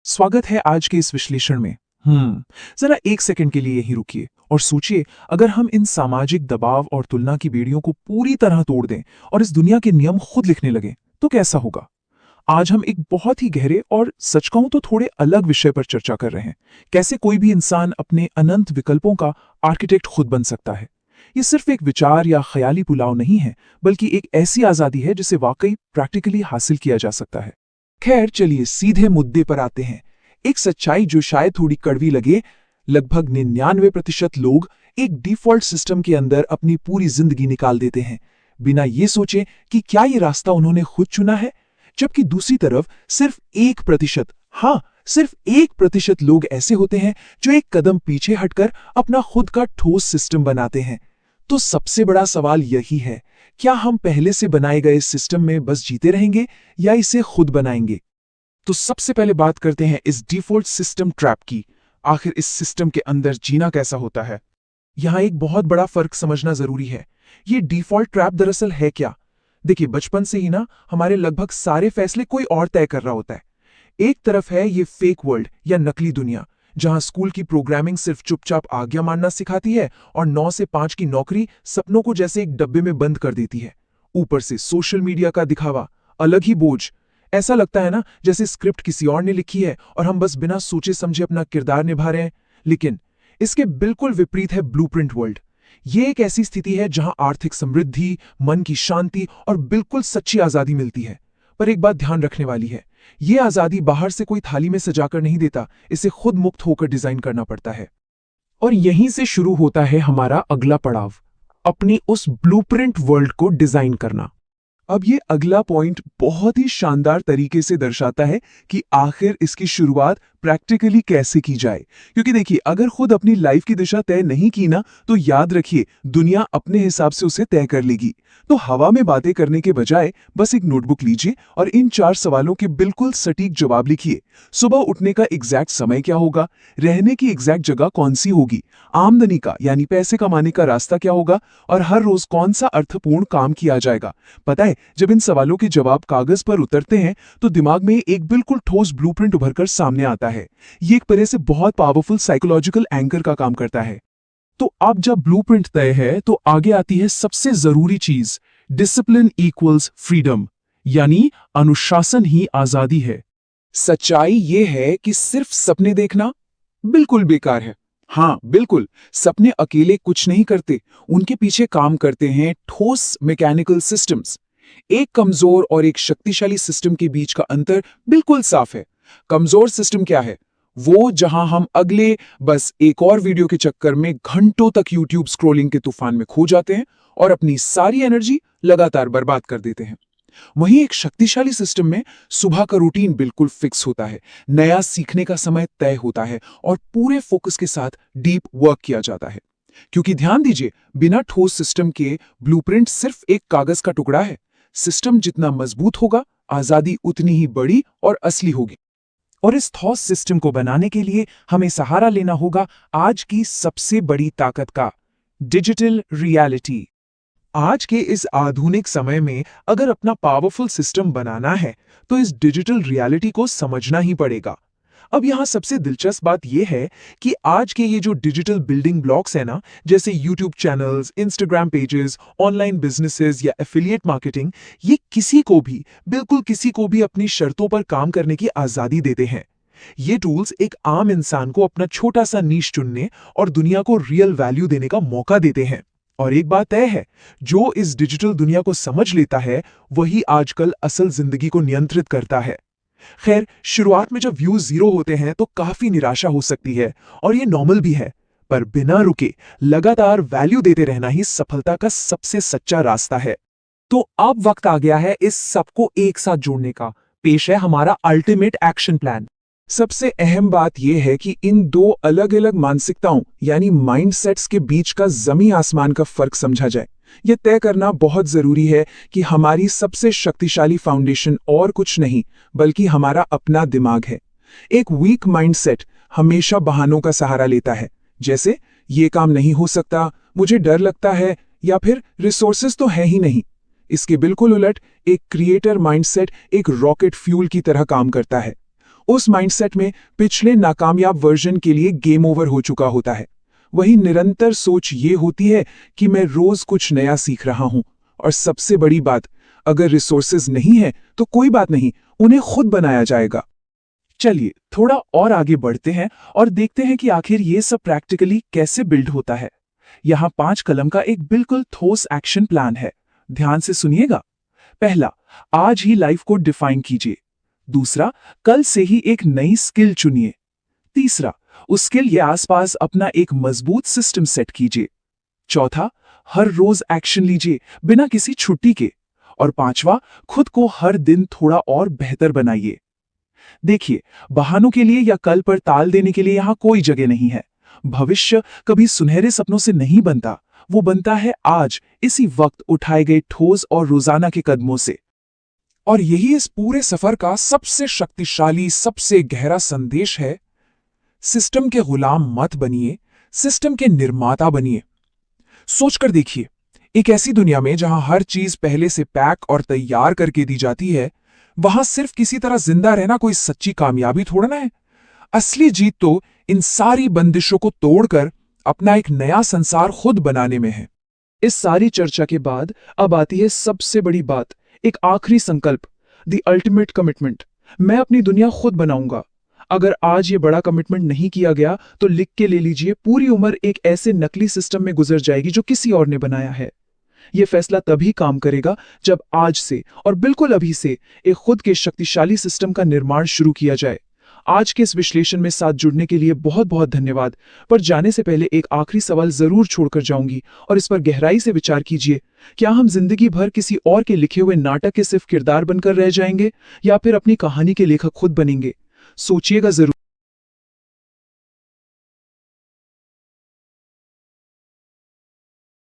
स्वागत है आज के इस विश्लेषण में। जरा एक सेकंड के लिए यहीं रुकिए और सोचिए, अगर हम इन सामाजिक दबाव और तुलना की बेड़ियों को पूरी तरह तोड़ दें और इस दुनिया के नियम खुद लिखने लगे तो कैसा होगा। आज हम एक बहुत ही गहरे और सच कहूं तो थोड़े अलग विषय पर चर्चा कर रहे हैं। कैसे कोई भी इंसान अपने अनंत विकल्पों का आर्किटेक्ट खुद बन सकता है। ये सिर्फ एक विचार या ख्याली पुलाव नहीं है, बल्कि एक ऐसी आजादी है जिसे वाकई प्रैक्टिकली हासिल किया जा सकता है। खैर, चलिए सीधे मुद्दे पर आते हैं। एक सच्चाई जो शायद थोड़ी कड़वी लगे, लगभग 99% लोग एक डिफॉल्ट सिस्टम के अंदर अपनी पूरी जिंदगी निकाल देते हैं, बिना ये सोचे कि क्या ये रास्ता उन्होंने खुद चुना है। जबकि दूसरी तरफ सिर्फ 1%, हाँ सिर्फ 1% लोग ऐसे होते हैं जो एक कदम पीछे हटकर अपना खुद का ठोस सिस्टम बनाते हैं। तो सबसे बड़ा सवाल यही है, क्या हम पहले से बनाए गए सिस्टम में बस जीते रहेंगे या इसे खुद बनाएंगे। तो सबसे पहले बात करते हैं इस डिफॉल्ट सिस्टम ट्रैप की। आखिर इस सिस्टम के अंदर जीना कैसा होता है। यहां एक बहुत बड़ा फर्क समझना जरूरी है। ये डिफॉल्ट ट्रैप दरअसल है क्या। देखिए, बचपन से ही ना हमारे लगभग सारे फैसले कोई और तय कर रहा होता है। एक तरफ है ये फेक वर्ल्ड या नकली दुनिया, जहां स्कूल की प्रोग्रामिंग सिर्फ चुपचाप आज्ञा मानना सिखाती है और 9 से 5 की नौकरी सपनों को जैसे एक डब्बे में बंद कर देती है। ऊपर से सोशल मीडिया का दिखावा, अलग ही बोझ। ऐसा लगता है ना जैसे स्क्रिप्ट किसी और ने लिखी है और हम बस बिना सोचे समझे अपना किरदार निभा रहे हैं। लेकिन इसके बिल्कुल विपरीत है ब्लूप्रिंट वर्ल्ड। ये एक ऐसी स्थिति है जहां आर्थिक समृद्धि, मन की शांति और बिल्कुल सच्ची आजादी मिलती है। पर एक बात ध्यान रखने वाली है, ये आजादी बाहर से कोई थाली में सजाकर नहीं देता, इसे खुद मुक्त होकर डिजाइन करना पड़ता है। और यहीं से शुरू होता है हमारा अगला पड़ाव, अपनी उस ब्लूप्रिंट वर्ल्ड को डिजाइन करना। अब ये अगला पॉइंट बहुत ही शानदार तरीके से दर्शाता है कि आखिर इसकी शुरुआत प्रैक्टिकली कैसे की जाए। क्योंकि देखिए, अगर खुद अपनी लाइफ की दिशा तय नहीं की ना, तो याद रखिए दुनिया अपने हिसाब से उसे तय कर लेगी। तो हवा में बातें करने के बजाय बस एक नोटबुक लीजिए और इन 4 सवालों के बिल्कुल सटीक जवाब लिखिए। सुबह उठने का एग्जैक्ट समय क्या होगा, रहने की एग्जैक्ट जगह कौन सी होगी, आमदनी का यानी पैसे कमाने का रास्ता क्या होगा और हर रोज कौन सा अर्थपूर्ण काम किया जाएगा। पता है, जब इन सवालों के जवाब कागज पर उतरते हैं तो दिमाग में एक बिल्कुल ठोस ब्लूप्रिंट उभरकर सामने आता है। ये एक तरह से बहुत पावरफुल साइकोलॉजिकल एंकर का काम करता है। तो अब जब ब्लूप्रिंट तय है तो आगे आती है सबसे जरूरी चीज, डिसिप्लिन इक्वल्स फ्रीडम, यानी अनुशासन ही आजादी है। सच्चाई ये है कि सिर्फ सपने देखना बिल्कुल बेकार है। हाँ बिल्कुल, सपने अकेले कुछ नहीं करते, उनके पीछे काम करते हैं ठोस मैकेनिकल सिस्टम्स। एक कमजोर और एक शक्तिशाली सिस्टम के बीच का अंतर बिल्कुल साफ है। कमजोर सिस्टम क्या है? वो जहां हम अगले बस एक और वीडियो के चक्कर में घंटों तक यूट्यूब स्क्रॉलिंग के तूफान में खो जाते हैं और अपनी सारी एनर्जी लगातार बर्बाद कर देते हैं। वहीं एक शक्तिशाली सिस्टम में सुबह का रूटीन बिल्कुल फिक्स होता है, नया सीखने का समय तय होता है और पूरे फोकस के साथ डीप वर्क किया जाता है। क्योंकि ध्यान दीजिए, बिना ठोस सिस्टम के ब्लूप्रिंट सिर्फ एक कागज का टुकड़ा है। सिस्टम जितना मजबूत होगा, आजादी उतनी ही बड़ी और असली होगी। और इस ठोस सिस्टम को बनाने के लिए हमें सहारा लेना होगा आज की सबसे बड़ी ताकत का, डिजिटल रियलिटी। आज के इस आधुनिक समय में अगर अपना पावरफुल सिस्टम बनाना है तो इस डिजिटल रियलिटी को समझना ही पड़ेगा। अब यहां सबसे दिलचस्प बात यह है कि आज के ये जो डिजिटल बिल्डिंग ब्लॉक्स है ना, जैसे YouTube channels, Instagram pages, online businesses या एफिलिएट मार्केटिंग, ये किसी को भी, बिल्कुल किसी को भी अपनी शर्तों पर काम करने की आजादी देते हैं। ये टूल्स एक आम इंसान को अपना छोटा सा नीश चुनने और दुनिया को रियल वैल्यू देने का मौका देते हैं। और एक बात तय है, जो इस डिजिटल दुनिया को समझ लेता है वही आजकल असल जिंदगी को नियंत्रित करता है। खैर, शुरुआत में जब व्यूज 0 होते हैं तो काफी निराशा हो सकती है और ये नॉर्मल भी है। पर बिना रुके लगातार वैल्यू देते रहना ही सफलता का सबसे सच्चा रास्ता है। तो अब वक्त आ गया है इस सबको एक साथ जोड़ने का। पेश है हमारा अल्टीमेट एक्शन प्लान। सबसे अहम बात यह है कि इन 2 अलग अलग मानसिकताओं यानी माइंडसेट्स के बीच का जमीन आसमान का फर्क समझा जाए। यह तय करना बहुत जरूरी है कि हमारी सबसे शक्तिशाली फाउंडेशन और कुछ नहीं बल्कि हमारा अपना दिमाग है। एक वीक माइंडसेट हमेशा बहानों का सहारा लेता है, जैसे ये काम नहीं हो सकता, मुझे डर लगता है या फिर रिसोर्सेज तो है ही नहीं। इसके बिल्कुल उलट एक क्रिएटर माइंडसेट एक रॉकेट फ्यूल की तरह काम करता है। उस माइंडसेट में पिछले नाकामयाब वर्जन के लिए गेम ओवर हो चुका होता है। वही निरंतर सोच ये होती है कि मैं रोज कुछ नया सीख रहा हूं, और सबसे बड़ी बात, अगर रिसोर्सेज नहीं है तो कोई बात नहीं, उन्हें खुद बनाया जाएगा। चलिए थोड़ा और आगे बढ़ते हैं और देखते हैं कि आखिर ये सब प्रैक्टिकली कैसे बिल्ड होता है। यहाँ 5 कलम का एक बिल्कुल ठोस एक्शन प्लान है। ध्यान से सुनिएगा। पहला, आज ही लाइफ को डिफाइन कीजिए। दूसरा, कल से ही एक नई स्किल चुनिए। तीसरा, उस स्किल के आसपास अपना एक मजबूत सिस्टम सेट कीजिए। चौथा, हर रोज एक्शन लीजिए बिना किसी छुट्टी के। और पांचवा, खुद को हर दिन थोड़ा और बेहतर बनाइए। देखिए, बहानों के लिए या कल पर ताल देने के लिए यहां कोई जगह नहीं है। भविष्य कभी सुनहरे सपनों से नहीं बनता, वो बनता है आज, इसी वक्त उठाए गए ठोस और रोजाना के कदमों से। और यही इस पूरे सफर का सबसे शक्तिशाली, सबसे गहरा संदेश है। सिस्टम के गुलाम मत बनिए, सिस्टम के निर्माता बनिए। सोचकर देखिए, एक ऐसी दुनिया में जहां हर चीज पहले से पैक और तैयार करके दी जाती है, वहां सिर्फ किसी तरह जिंदा रहना कोई सच्ची कामयाबी थोड़ा है। असली जीत तो इन सारी बंदिशों को तोड़कर अपना एक नया संसार खुद बनाने में है। इस सारी चर्चा के बाद अब आती है सबसे बड़ी बात, एक आखिरी संकल्प, द अल्टीमेट कमिटमेंट। मैं अपनी दुनिया खुद बनाऊंगा। अगर आज ये बड़ा कमिटमेंट नहीं किया गया तो लिख के ले लीजिए, पूरी उम्र एक ऐसे नकली सिस्टम में गुजर जाएगी जो किसी और ने बनाया है। यह फैसला तभी काम करेगा जब आज से और बिल्कुल अभी से एक खुद के शक्तिशाली सिस्टम का निर्माण शुरू किया जाए। आज के इस विश्लेषण में साथ जुड़ने के लिए बहुत बहुत धन्यवाद। पर जाने से पहले एक आखिरी सवाल जरूर छोड़कर जाऊंगी, और इस पर गहराई से विचार कीजिए। क्या हम जिंदगी भर किसी और के लिखे हुए नाटक के सिर्फ किरदार बनकर रह जाएंगे, या फिर अपनी कहानी के लेखक खुद बनेंगे? सोचिएगा जरूर।